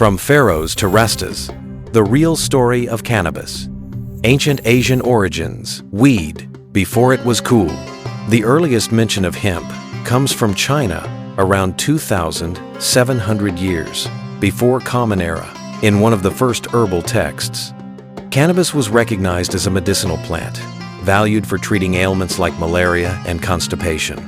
From Pharaohs to Rastas, the real story of cannabis. Ancient Asian origins, weed, before it was cool. The earliest mention of hemp comes from China around 2,700 years before Common Era. In one of the first herbal texts, cannabis was recognized as a medicinal plant, valued for treating ailments like malaria and constipation.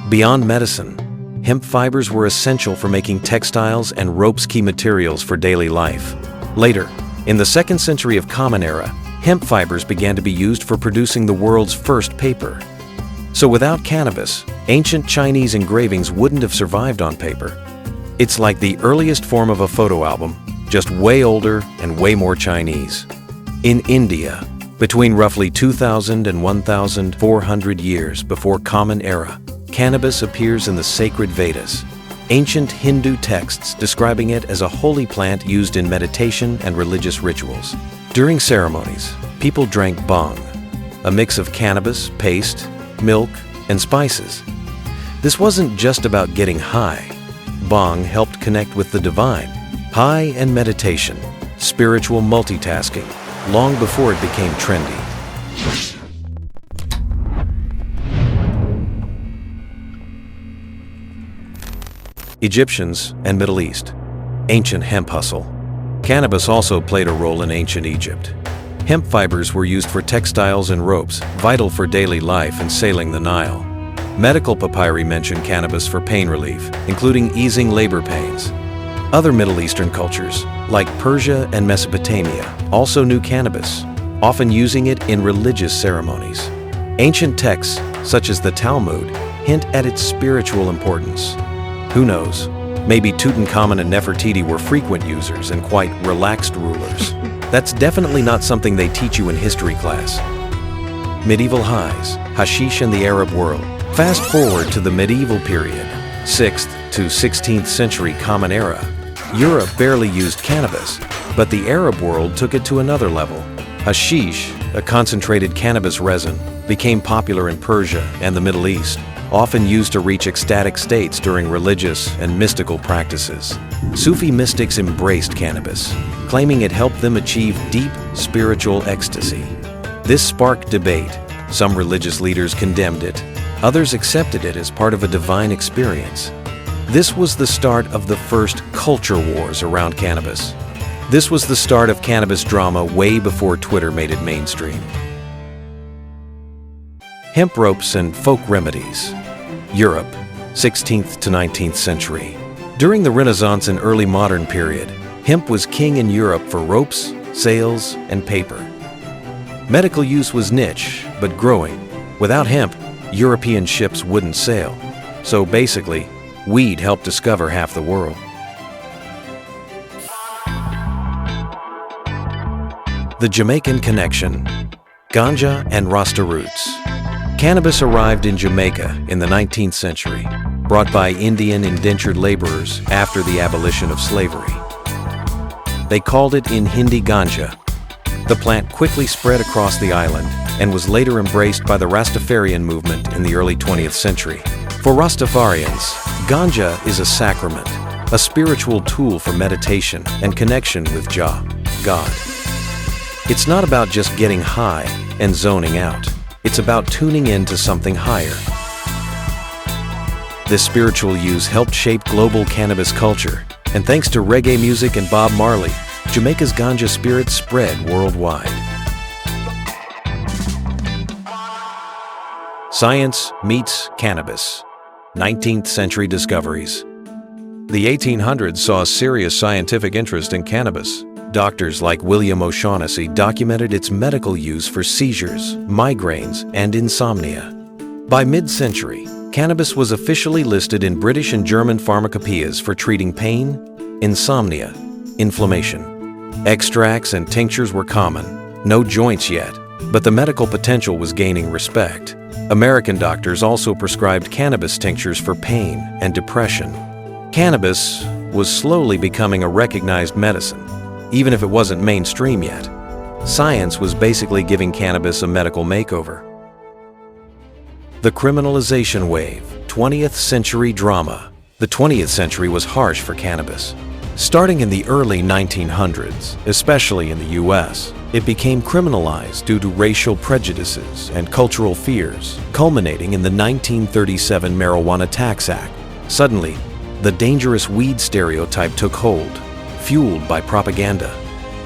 Beyond medicine, hemp fibers were essential for making textiles and ropes, key materials for daily life. Later, in the 2nd century of Common Era, hemp fibers began to be used for producing the world's first paper. So without cannabis, ancient Chinese engravings wouldn't have survived on paper. It's like the earliest form of a photo album, just way older and way more Chinese. In India, between roughly 2,000 and 1,400 years before Common Era, cannabis appears in the sacred Vedas, ancient Hindu texts describing it as a holy plant used in meditation and religious rituals. During ceremonies, people drank bhang, a mix of cannabis, paste, milk, and spices. This wasn't just about getting high. Bhang helped connect with the divine, high and meditation, spiritual multitasking, long before it became trendy. Egyptians and Middle East. Ancient hemp hustle. Cannabis also played a role in ancient Egypt. Hemp fibers were used for textiles and ropes, vital for daily life and sailing the Nile. Medical papyri mention cannabis for pain relief, including easing labor pains. Other Middle Eastern cultures, like Persia and Mesopotamia, also knew cannabis, often using it in religious ceremonies. Ancient texts, such as the Talmud, hint at its spiritual importance. Who knows? Maybe Tutankhamun and Nefertiti were frequent users and quite relaxed rulers. That's definitely not something they teach you in history class. Medieval highs, hashish and the Arab world. Fast forward to the medieval period, 6th to 16th century Common Era. Europe barely used cannabis, but the Arab world took it to another level. Hashish, a concentrated cannabis resin, became popular in Persia and the Middle East, often used to reach ecstatic states during religious and mystical practices. Sufi mystics embraced cannabis, claiming it helped them achieve deep spiritual ecstasy. This sparked debate. Some religious leaders condemned it, others accepted it as part of a divine experience. This was the start of the first culture wars around cannabis. This was the start of cannabis drama way before Twitter made it mainstream. Hemp ropes and folk remedies. Europe, 16th to 19th century. During the Renaissance and early modern period, hemp was king in Europe for ropes, sails, and paper. Medical use was niche, but growing. Without hemp, European ships wouldn't sail. So basically, weed helped discover half the world. The Jamaican connection. Ganja and Rasta roots. Cannabis arrived in Jamaica in the 19th century, brought by Indian indentured laborers after the abolition of slavery. They called it in Hindi ganja. The plant quickly spread across the island and was later embraced by the Rastafarian movement in the early 20th century. For Rastafarians, ganja is a sacrament, a spiritual tool for meditation and connection with Jah, God. It's not about just getting high and zoning out. It's about tuning in to something higher. This spiritual use helped shape global cannabis culture, and thanks to reggae music and Bob Marley, Jamaica's ganja spirit spread worldwide. Science meets cannabis. 19th century discoveries. The 1800s saw a serious scientific interest in cannabis. Doctors like William O'Shaughnessy documented its medical use for seizures, migraines, and insomnia. By mid-century, cannabis was officially listed in British and German pharmacopoeias for treating pain, insomnia, inflammation. Extracts and tinctures were common, no joints yet, but the medical potential was gaining respect. American doctors also prescribed cannabis tinctures for pain and depression. Cannabis was slowly becoming a recognized medicine, even if it wasn't mainstream yet. Science was basically giving cannabis a medical makeover. The criminalization wave, 20th century drama. The 20th century was harsh for cannabis. Starting in the early 1900s, especially in the US, it became criminalized due to racial prejudices and cultural fears, culminating in the 1937 Marijuana Tax Act. Suddenly, the dangerous weed stereotype took hold, fueled by propaganda.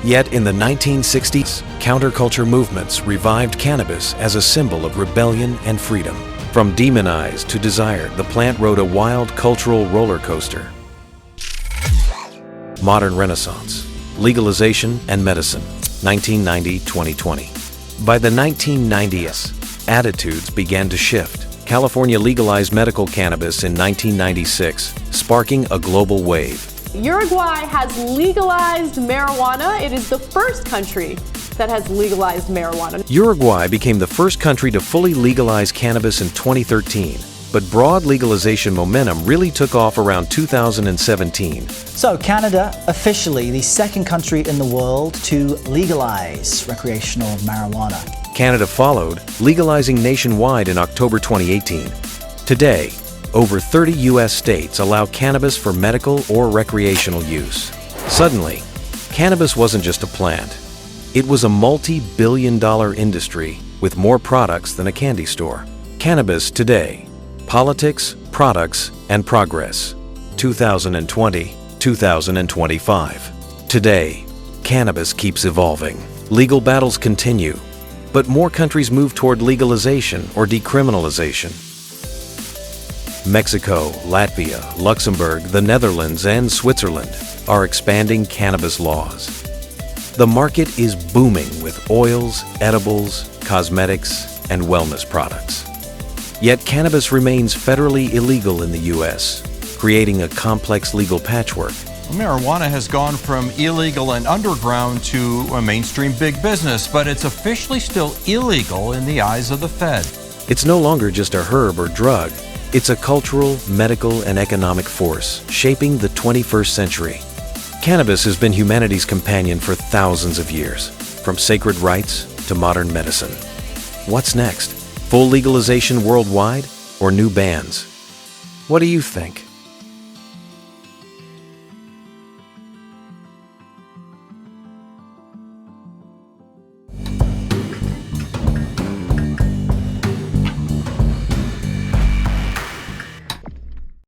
Yet in the 1960s, counterculture movements revived cannabis as a symbol of rebellion and freedom. From demonized to desired, the plant rode a wild cultural roller coaster. Modern Renaissance, legalization and medicine, 1990-2020. By the 1990s, attitudes began to shift. California legalized medical cannabis in 1996, sparking a global wave. Uruguay has legalized marijuana. It is the first country that has legalized marijuana. Uruguay became the first country to fully legalize cannabis in 2013. But broad legalization momentum really took off around 2017. So Canada, officially the second country in the world to legalize recreational marijuana. Canada followed, legalizing nationwide in October 2018. Today, over 30 U.S. states allow cannabis for medical or recreational use. Suddenly, cannabis wasn't just a plant. It was a multi-billion-dollar industry with more products than a candy store. Cannabis today. Politics, Products, and Progress, 2020-2025. Today, cannabis keeps evolving. Legal battles continue, but more countries move toward legalization or decriminalization. Mexico, Latvia, Luxembourg, the Netherlands, and Switzerland are expanding cannabis laws. The market is booming with oils, edibles, cosmetics, and wellness products. Yet cannabis remains federally illegal in the U.S., creating a complex legal patchwork. Marijuana has gone from illegal and underground to a mainstream big business, but it's officially still illegal in the eyes of the Fed. It's no longer just a herb or drug. It's a cultural, medical, and economic force shaping the 21st century. Cannabis has been humanity's companion for thousands of years, from sacred rites to modern medicine. What's next? Full legalization worldwide or new bans? What do you think?